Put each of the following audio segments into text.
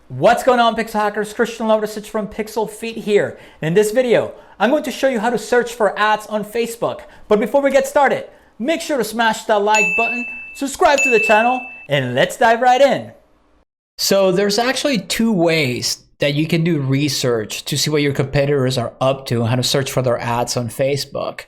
What's going on, Pixel Hackers? Christian Lovrecich from PixlFeed here. In this video, I'm going to show you how to search for ads on Facebook. But before we get started, make sure to smash that like button, subscribe to the channel, and let's dive right in. So there's actually two ways that you can do research to see what your competitors are up to and how to search for their ads on Facebook.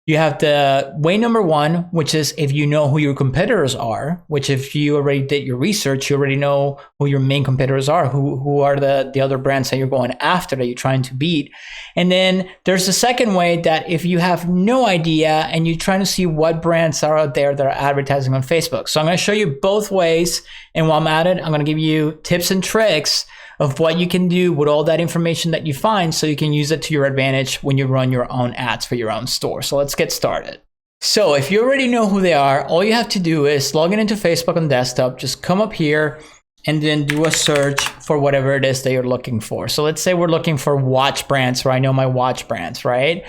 You have the way number one, which is if you know who your competitors are, which if you already did your research, you already know who your main competitors are, who are the other brands that you're going after, that you're trying to beat. And then there's the second way, that if you have no idea and you're trying to see what brands are out there that are advertising on Facebook. So I'm going to show you both ways. And while I'm at it, I'm going to give you tips and tricks of what you can do with all that information that you find so you can use it to your advantage when you run your own ads for your own store. So let's get started. So if you already know who they are, all you have to do is log in into Facebook on desktop, just come up here and then do a search for whatever it is that you're looking for. So let's say we're looking for watch brands, where I know my watch brands, right?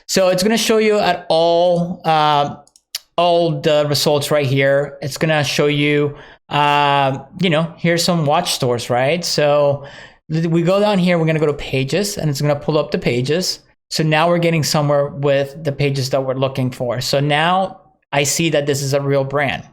So it's going to show you at all the results right here. It's going to show you here's some watch stores, right? So we go down here, we're going to go to pages, and it's going to pull up the pages. So now we're getting somewhere with the pages that we're looking for. So now I see that this is a real brand.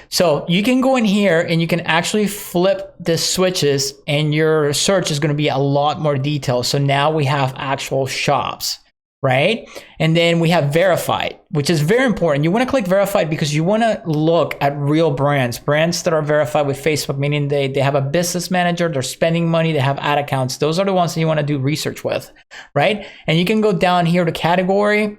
So you can go in here and you can actually flip the switches and your search is going to be a lot more detailed. So now we have actual shops, right? And then we have verified, which is very important. You want to click verified because you want to look at real brands that are verified with Facebook, meaning they have a business manager, they're spending money, they have ad accounts. Those are the ones that you want to do research with, right? And you can go down here to category,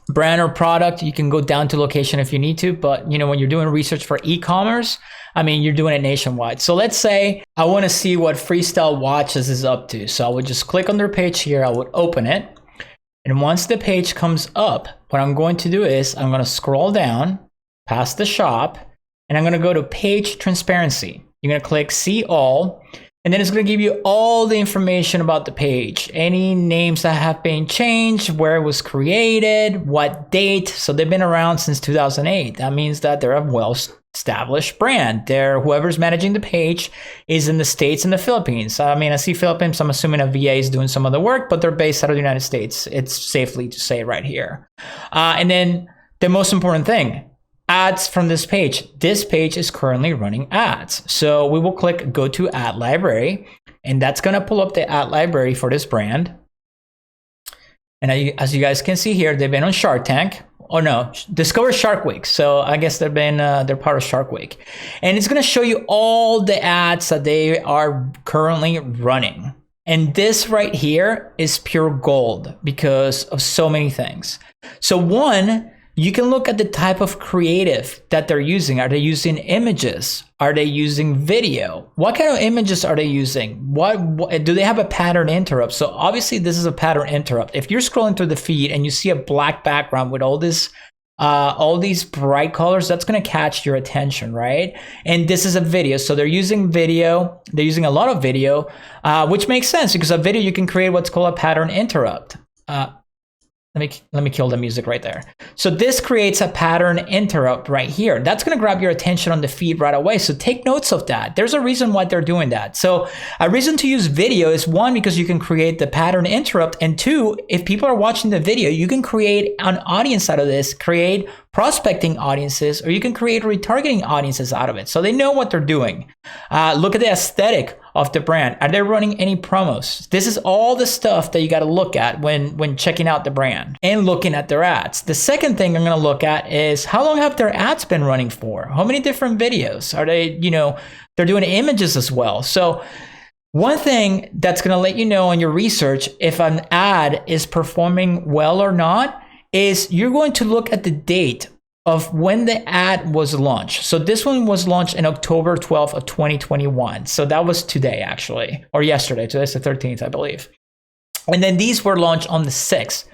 brand or product. You can go down to location if you need to, but when you're doing research for e-commerce, you're doing it nationwide. So let's say I want to see what Freestyle Watches is up to. So I would just click on their page here. I would open it. And once the page comes up, what I'm going to do is I'm going to scroll down past the shop and I'm going to go to page transparency. You're going to click see all, and then it's going to give you all the information about the page, any names that have been changed, where it was created, what date. So they've been around since 2008. That means that they're a well-established brand. Whoever's managing the page is in the States and the Philippines. I see Philippines, I'm assuming a VA is doing some of the work, but they're based out of the United States. It's safely to say right here. And then the most important thing, ads from this page. This page is currently running ads. So we will click go to ad library, and that's going to pull up the ad library for this brand. And as you guys can see here, they've been on Shark Tank. Oh no, Discover Shark Week. So I guess they're part of Shark Week. And it's going to show you all the ads that they are currently running. And this right here is pure gold because of so many things. So one, you can look at the type of creative that they're using. Are they using images? Are they using video? What kind of images are they using? What do they have a pattern interrupt? So obviously this is a pattern interrupt. If you're scrolling through the feed and you see a black background with all these bright colors, that's going to catch your attention, right? And this is a video. So they're using video. They're using a lot of video, which makes sense because a video you can create what's called a pattern interrupt. Let me kill the music right there. So this creates a pattern interrupt right here. That's going to grab your attention on the feed right away. So take notes of that. There's a reason why they're doing that. So a reason to use video is one, because you can create the pattern interrupt. And two, if people are watching the video, you can create an audience out of this, create prospecting audiences, or you can create retargeting audiences out of it. So they know what they're doing. Look at the aesthetic of the brand. Are they running any promos? This is all the stuff that you got to look at when checking out the brand and looking at their ads. The second thing I'm going to look at is how long have their ads been running for? How many different videos? Are they, they're doing images as well. So one thing that's going to let you know on your research if an ad is performing well or not is you're going to look at the date of when the ad was launched. So this one was launched in October 12th of 2021. So that was today actually, or yesterday. Today's the 13th, I believe. And then these were launched on the 6th.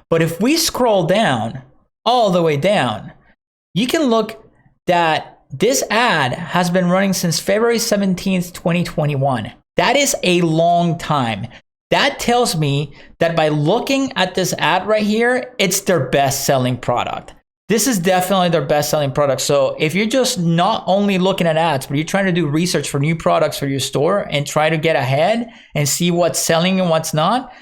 But if we scroll down, all the way down, you can look that this ad has been running since February 17th, 2021. That is a long time. That tells me that by looking at this ad right here, it's their best selling product. This is definitely their best selling product. So if you're just not only looking at ads, but you're trying to do research for new products for your store and try to get ahead and see what's selling and what's not,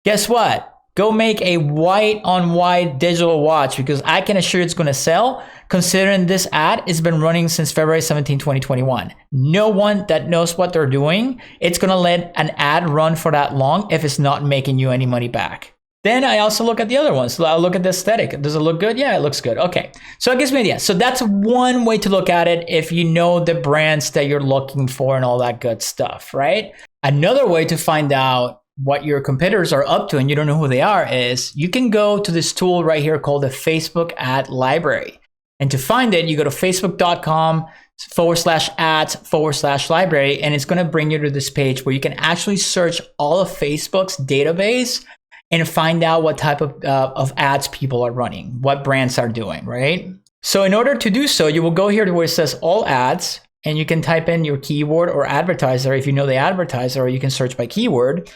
guess what? Go make a white on white digital watch, because I can assure it's going to sell, considering this ad has been running since February 17, 2021. No one that knows what they're doing, it's going to let an ad run for that long if it's not making you any money back. Then I also look at the other ones. So I'll look at the aesthetic. Does it look good? Yeah, it looks good. Okay. So it gives me an idea. So that's one way to look at it if you know the brands that you're looking for and all that good stuff, right? Another way to find out what your competitors are up to and you don't know who they are is you can go to this tool right here called the Facebook Ad Library. And to find it, you go to facebook.com/ads/library, and it's going to bring you to this page where you can actually search all of Facebook's database and find out what type of ads people are running, what brands are doing, right? So in order to do so, you will go here to where it says all ads, and you can type in your keyword or advertiser if you know the advertiser, or you can search by keyword.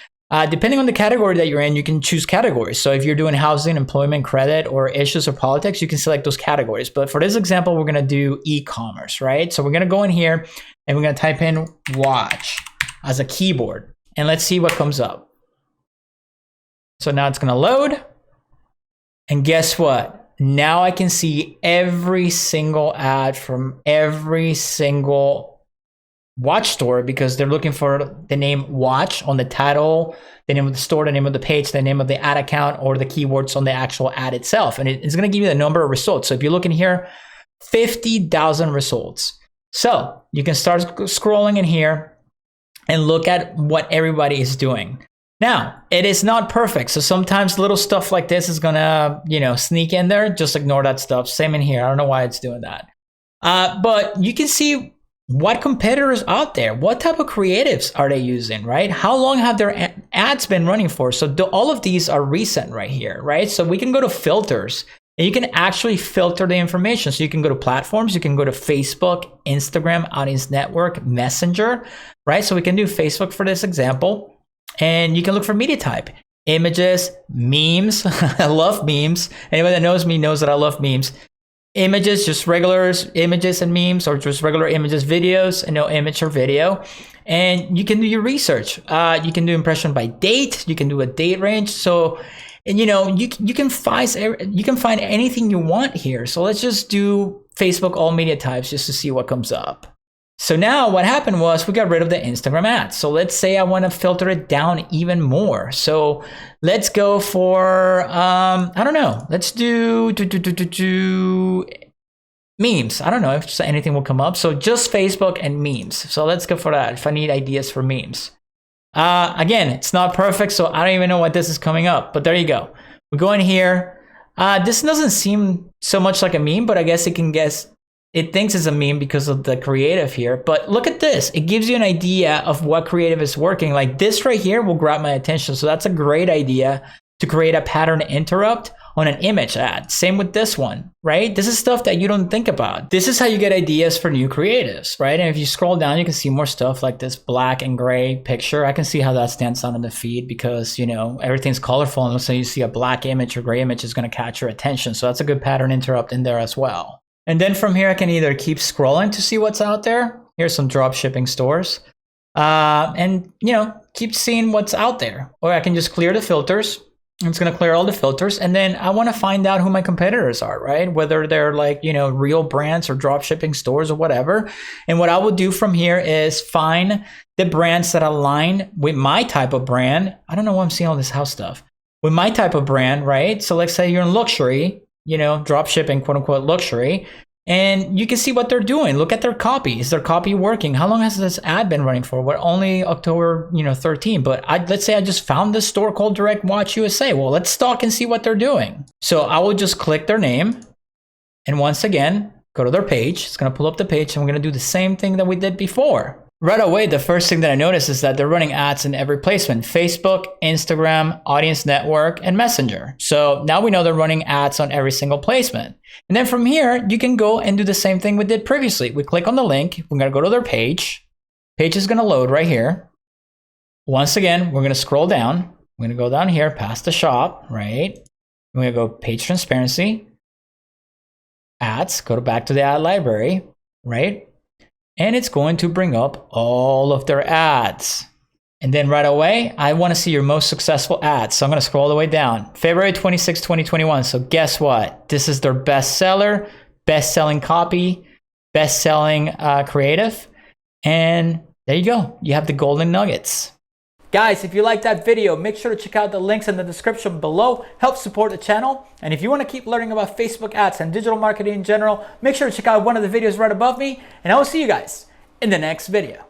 Depending on the category that you're in, you can choose categories. So if you're doing housing, employment, credit, or issues or politics, you can select those categories. But for this example, we're going to do e-commerce, right? So we're going to go in here and we're going to type in watch as a keyboard, and let's see what comes up. So now it's going to load, and guess what? Now I can see every single ad from every single watch store, because they're looking for the name watch on the title, the name of the store, the name of the page, the name of the ad account, or the keywords on the actual ad itself. And it's going to give you the number of results. So if you look in here, 50,000 results. So you can start scrolling in here and look at what everybody is doing. Now, it is not perfect. So sometimes little stuff like this is going to, sneak in there. Just ignore that stuff. Same in here. I don't know why it's doing that. But you can see what competitors out there, what type of creatives are they using, right? How long have their ads been running for? So all of these are recent right here, right? So we can go to filters, and you can actually filter the information. So you can go to platforms, you can go to Facebook, Instagram, Audience Network, Messenger, right? So we can do Facebook for this example, and you can look for media type, images, memes. I love memes. Anybody that knows me knows that I love memes. Images, just regular images and memes, or just regular images, videos, and no image or video. And you can do your research. You can do impression by date. You can do a date range. So, and you can find anything you want here. So let's just do Facebook all media types just to see what comes up. So now what happened was we got rid of the Instagram ads. So let's say I want to filter it down even more. So let's go for, I don't know, let's do memes. I don't know if anything will come up. So just Facebook and memes. So let's go for that if I need ideas for memes. Again, it's not perfect, so I don't even know what this is coming up, but there you go. We go in here. This doesn't seem so much like a meme, but I guess it thinks it's a meme because of the creative here. But look at this. It gives you an idea of what creative is working. Like this right here will grab my attention. So that's a great idea to create a pattern interrupt on an image ad. Same with this one, right? This is stuff that you don't think about. This is how you get ideas for new creatives, right? And if you scroll down, you can see more stuff like this black and gray picture. I can see how that stands out in the feed because, everything's colorful. And let's say you see a black image or gray image is going to catch your attention. So that's a good pattern interrupt in there as well. And then from here, I can either keep scrolling to see what's out there. Here's some drop shipping stores. And, keep seeing what's out there. Or I can just clear the filters. It's going to clear all the filters. And then I want to find out who my competitors are, right? Whether they're like, real brands or drop shipping stores or whatever. And what I will do from here is find the brands that align with my type of brand. I don't know why I'm seeing all this house stuff. With my type of brand, right? So let's say you're in luxury, drop shipping, quote unquote, luxury. And you can see what they're doing. Look at their copy. Is their copy working? How long has this ad been running for? Well, only October, 13. But let's say I just found this store called Direct Watch USA. Well, let's stalk and see what they're doing. So I will just click their name. And once again, go to their page. It's going to pull up the page. And we're going to do the same thing that we did before. Right away, the first thing that I noticed is that they're running ads in every placement: Facebook, Instagram, Audience Network, and Messenger. So now we know they're running ads on every single placement. And then from here, you can go and do the same thing we did previously. We click on the link. We're going to go to their page. Page is going to load right here. Once again, we're going to scroll down. We're going to go down here past the shop, right? We're going to go page transparency. ads, go back to the ad library, right? And it's going to bring up all of their ads. And then right away, I want to see your most successful ads. So I'm going to scroll all the way down. February 26, 2021. So guess what? This is their bestseller, best-selling copy, best-selling creative. And there you go. You have the golden nuggets. Guys, if you liked that video, make sure to check out the links in the description below. Help support the channel. And if you want to keep learning about Facebook ads and digital marketing in general, make sure to check out one of the videos right above me. And I will see you guys in the next video.